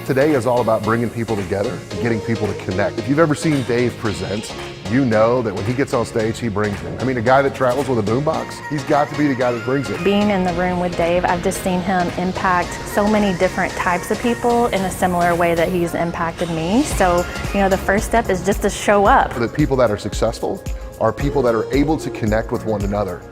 Today is all about bringing people together and getting people to connect. If you've ever seen Dave present, you know that when he gets on stage, he brings it. I mean, a guy that travels with a boombox, he's got to be the guy that brings it. Being in the room with Dave, I've just seen him impact so many different types of people in a similar way that he's impacted me. So, the first step is just to show up. The people that are successful are people that are able to connect with one another.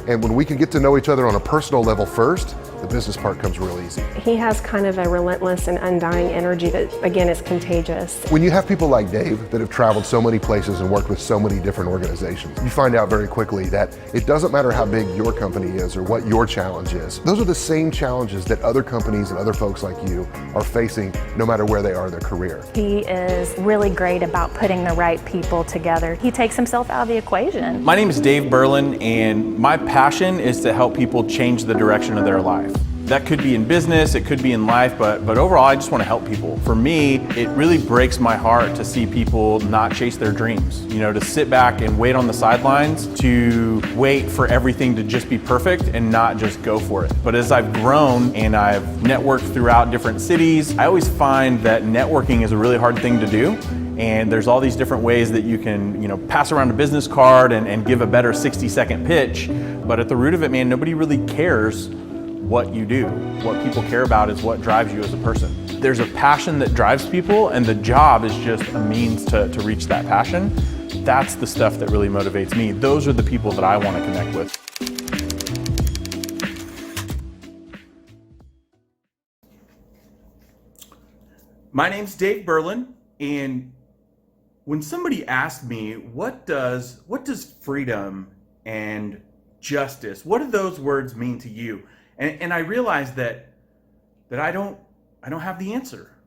And when we can get to know each other on a personal level first, the business part comes real easy. He has kind of a relentless and undying energy that, again, is contagious. When you have people like Dave that have traveled so many places and worked with so many different organizations, you find out very quickly that it doesn't matter how big your company is or what your challenge is. Those are the same challenges that other companies and other folks like you are facing no matter where they are in their career. He is really great about putting the right people together. He takes himself out of the equation. My name is Dave Berlin, and my passion is to help people change the direction of their life. That could be in business, it could be in life, but overall I just want to help people. For me, it really breaks my heart to see people not chase their dreams. To sit back and wait on the sidelines, to wait for everything to just be perfect and not just go for it. But as I've grown and I've networked throughout different cities, I always find that networking is a really hard thing to do. And there's all these different ways that you can, pass around a business card and give a better 60-second pitch. But at the root of it, man, nobody really cares what you do. What people care about is what drives you as a person. There's a passion that drives people, and the job is just a means to reach that passion. That's the stuff that really motivates me. Those are the people that I want to connect with. My name's Dave Berlin, and when somebody asked me, what does freedom and justice, what do those words mean to you? And I realized that I don't have the answer.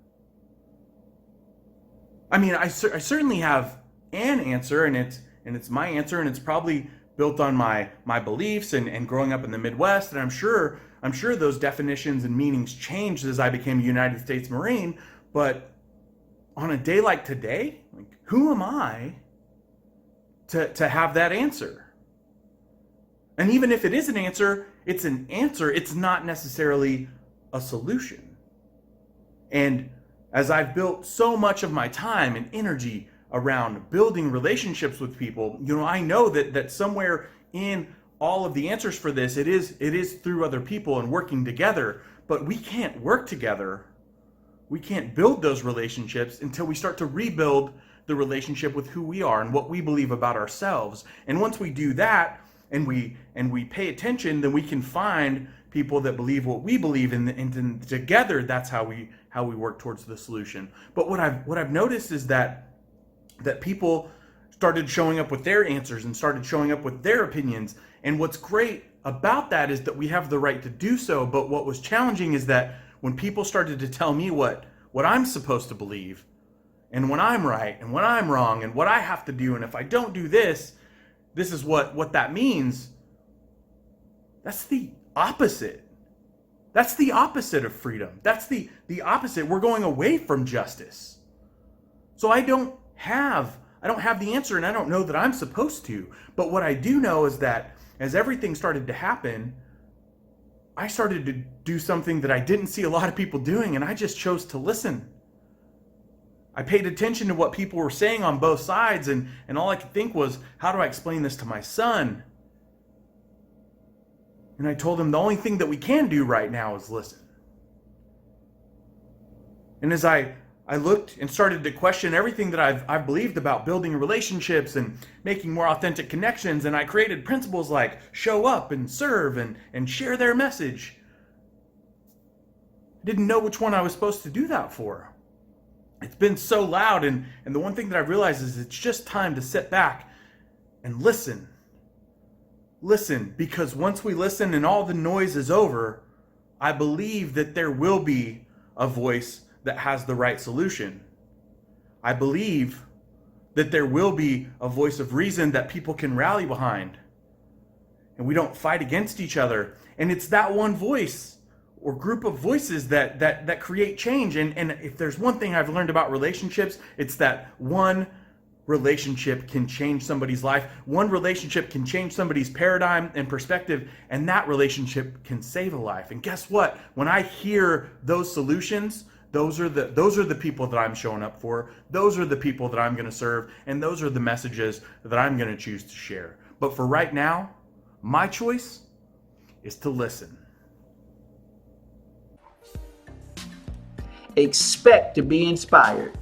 I mean, I certainly have an answer, and it's my answer, and it's probably built on my beliefs and growing up in the Midwest. And I'm sure those definitions and meanings changed as I became a United States Marine. But on a day like today, who am I to have that answer? And even if it is an answer, it's not necessarily a solution. And as I've built so much of my time and energy around building relationships with people, I know that somewhere in all of the answers for this, it is through other people and working together. But we can't work together. We can't build those relationships until we start to rebuild the relationship with who we are and what we believe about ourselves. And once we do that, and we pay attention, then we can find people that believe what we believe in, and together that's how we work towards the solution. But what I've noticed is that people started showing up with their answers and started showing up with their opinions. And what's great about that is that we have the right to do so. But what was challenging is that when people started to tell me what I'm supposed to believe, and when I'm right and when I'm wrong and what I have to do, and if I don't do this is what that means. That's the opposite. That's the opposite of freedom. That's the opposite. We're going away from justice. So I don't have the answer, and I don't know that I'm supposed to. But what I do know is that as everything started to happen, I started to do something that I didn't see a lot of people doing, and I just chose to listen. I paid attention to what people were saying on both sides, and all I could think was, how do I explain this to my son? And I told him the only thing that we can do right now is listen. And as I looked and started to question everything that I've believed about building relationships and making more authentic connections, and I created principles like show up and serve and share their message, I didn't know which one I was supposed to do that for. It's been so loud, and the one thing that I've realized is it's just time to sit back and listen. Listen, because once we listen and all the noise is over, I believe that there will be a voice that has the right solution. I believe that there will be a voice of reason that people can rally behind, and we don't fight against each other. And it's that one voice or group of voices that create change. And if there's one thing I've learned about relationships, it's that one relationship can change somebody's life. One relationship can change somebody's paradigm and perspective, and that relationship can save a life. And guess what? When I hear those solutions, those are the people that I'm showing up for. Those are the people that I'm going to serve, and those are the messages that I'm going to choose to share. But for right now, my choice is to listen. Expect to be inspired.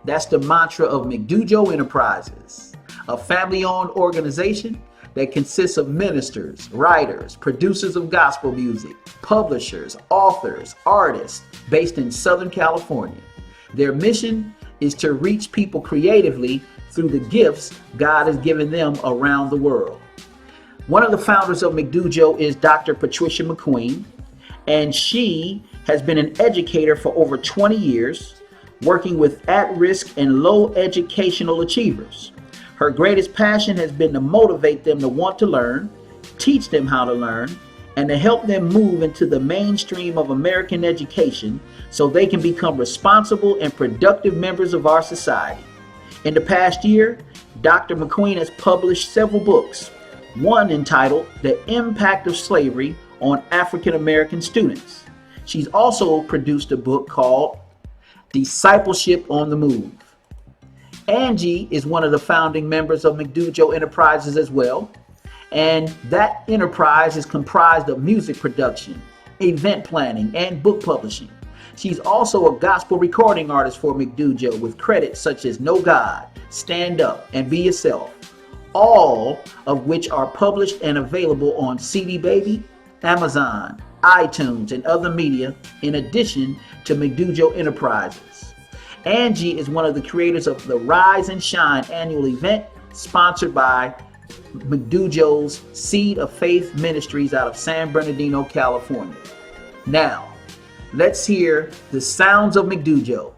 That's the mantra of McDoujo Enterprises, a family-owned organization that consists of ministers, writers, producers of gospel music, publishers, authors, artists based in Southern California. Their mission is to reach people creatively through the gifts God has given them around the world. One of the founders of McDoujo is Dr. Patricia McQueen, and she has been an educator for over 20 years, working with at-risk and low educational achievers. Her greatest passion has been to motivate them to want to learn, teach them how to learn, and to help them move into the mainstream of American education so they can become responsible and productive members of our society. In the past year, Dr. McQueen has published several books, one entitled The Impact of Slavery on African American Students. She's also produced a book called Discipleship on the Move. Angie is one of the founding members of McDoujo Enterprises as well, and that enterprise is comprised of music production, event planning, and book publishing. She's also a gospel recording artist for McDoujo with credits such as Know God, Stand Up, and Be Yourself, all of which are published and available on CD Baby, Amazon, iTunes, and other media, in addition to McDoujo Enterprises. Angie is one of the creators of the Rise and Shine annual event, sponsored by McDoujo's Seed of Faith Ministries out of San Bernardino, California. Now, let's hear the sounds of McDoujo.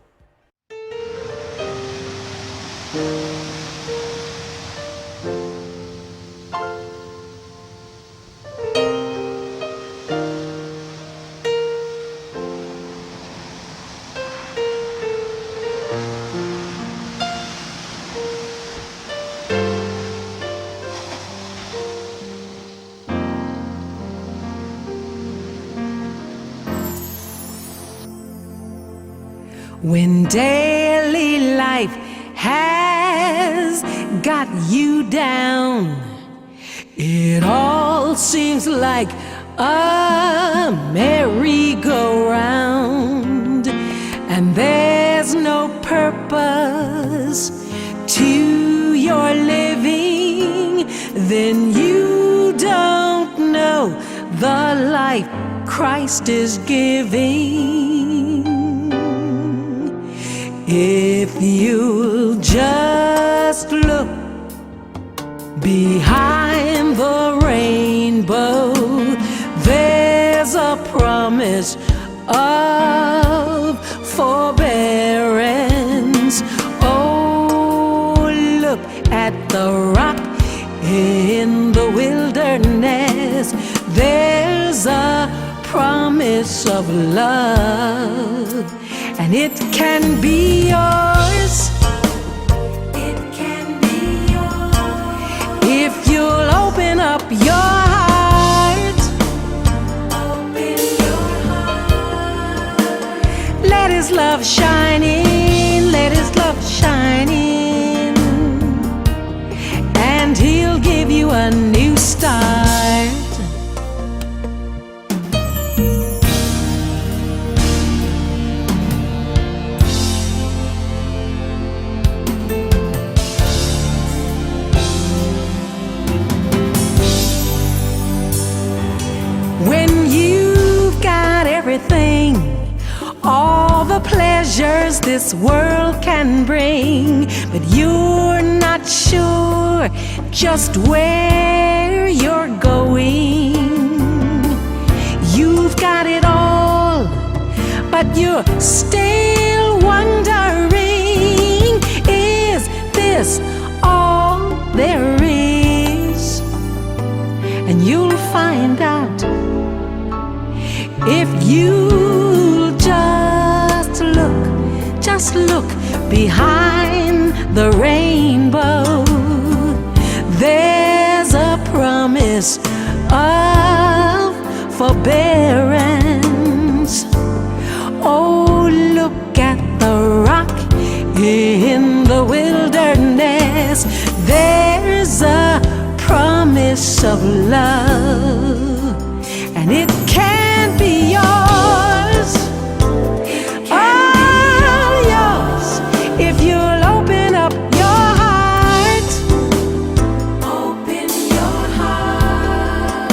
When daily life has got you down, it all seems like a merry-go-round, and there's no purpose to your living, then you don't know the life Christ is giving. If you'll just look behind the rainbow, there's a promise of forbearance. Oh, look at the rock in the wilderness. There's a promise of love, and it can be yours. It can be yours if you'll open up your heart. Open your heart. Let His love shine in. Let His love shine in, and He'll give you a new start. All the pleasures this world can bring, but you're not sure just where you're going. You've got it all, but you're still wondering, is this all there is? And you'll find out if you just look behind the rainbow. There's a promise of forbearance. Oh, look promise of love, and it can be yours, all yours, if you'll open up your heart. Open your heart.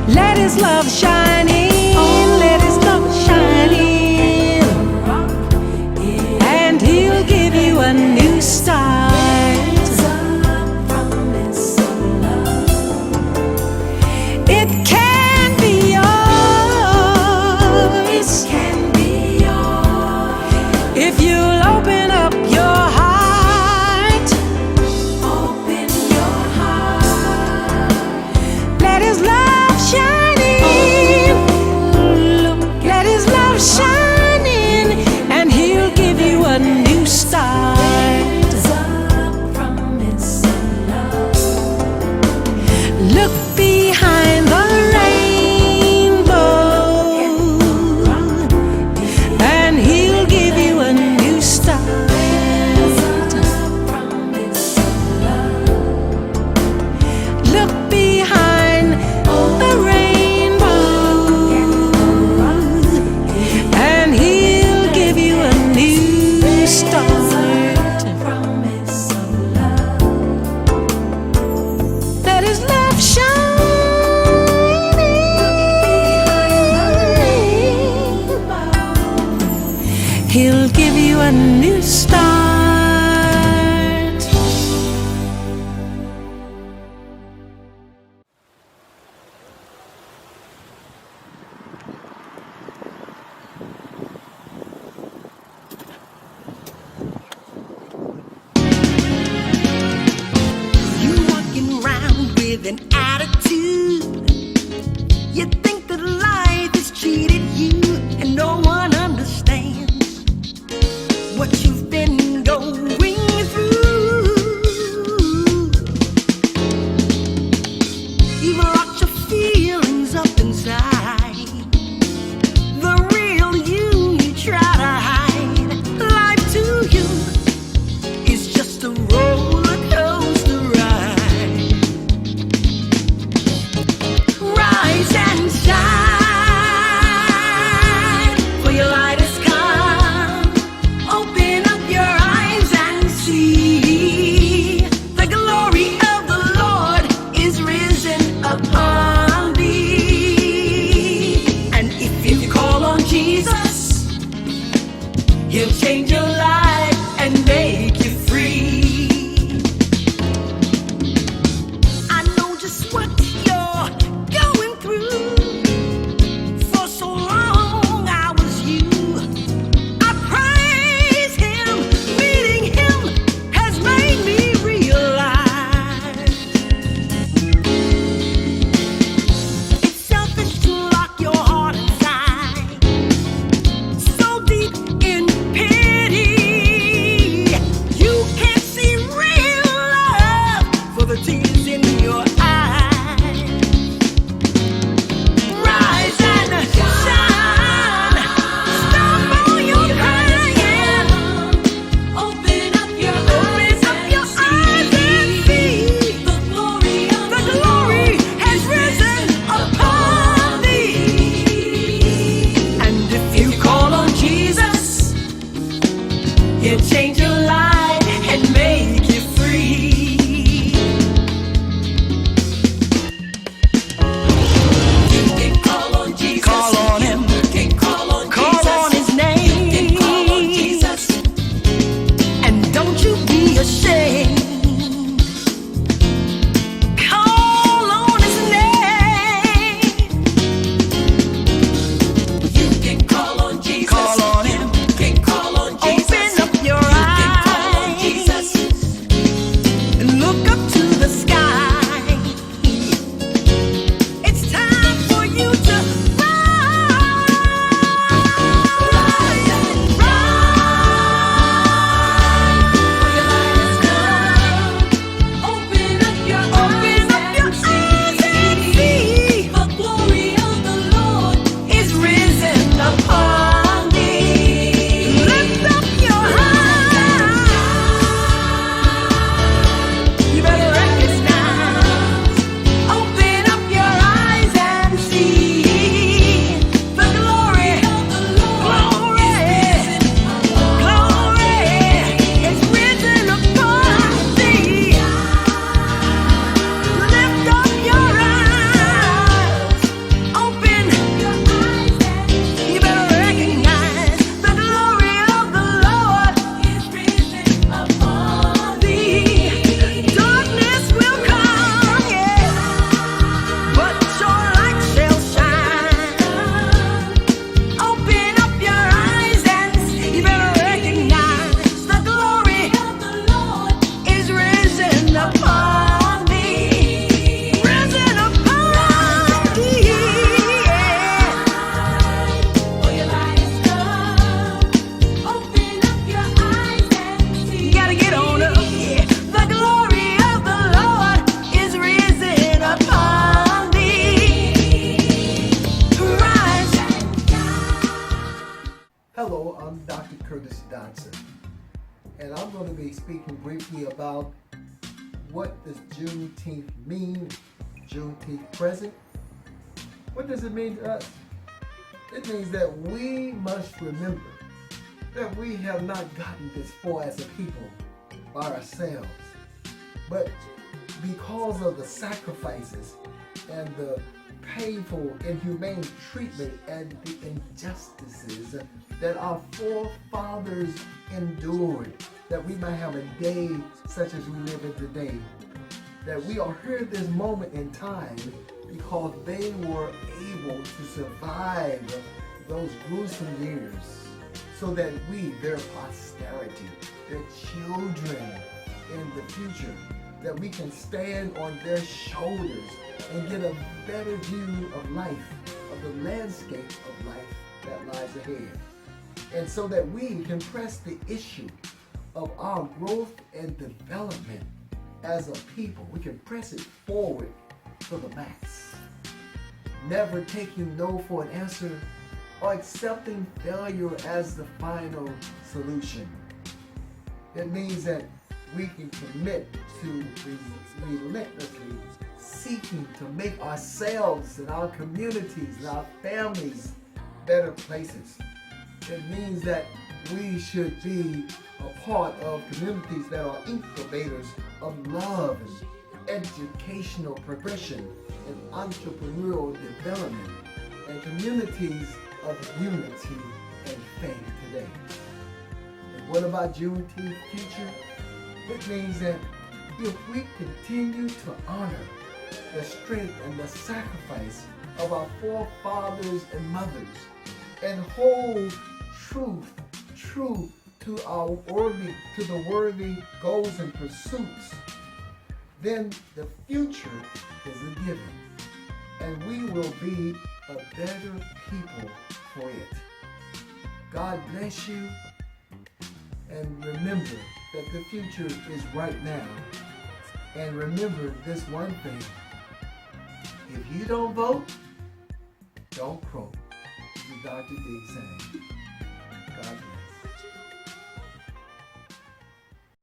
Let His love shine in, let His love shine in, and He'll give you a new start. It can be yours, if you'll open up your heart. Open your heart. Let His love shine in. Let His love shine in, and He'll give you a new start. Look behind the rainbow, and He'll give you a new start. Look behind the rainbow, and He'll give you a new start. Let His love shine in. He'll give you a new start. You walking around with an attitude. You think that life has cheated you, and no one understands what you've been Hello, I'm Dr. Curtis Dodson, and I'm going to be speaking briefly about what does Juneteenth mean, Juneteenth present. What does it mean to us? It means that we must remember that we have not gotten this far as a people by ourselves, but because of the sacrifices and the painful, inhumane treatment and the injustices that our forefathers endured, that we might have a day such as we live in today. That we are here at this moment in time because they were able to survive those gruesome years, so that we, their posterity, their children in the future, that we can stand on their shoulders and get a better view of life, of the landscape of life that lies ahead. And so that we can press the issue of our growth and development as a people. We can press it forward to the max. Never taking no for an answer or accepting failure as the final solution. It means that we can commit to relentlessly seeking to make ourselves and our communities and our families better places. It means that we should be a part of communities that are incubators of love and educational progression and entrepreneurial development, and communities of unity and faith today. And what about Juneteenth future? It means that if we continue to honor the strength and the sacrifice of our forefathers and mothers, and hold true to the worthy goals and pursuits, then the future is a given, and we will be a better people for it. God bless you, and remember that the future is right now. And remember this one thing: if you don't vote, don't croak. This is Dr. D saying, God bless.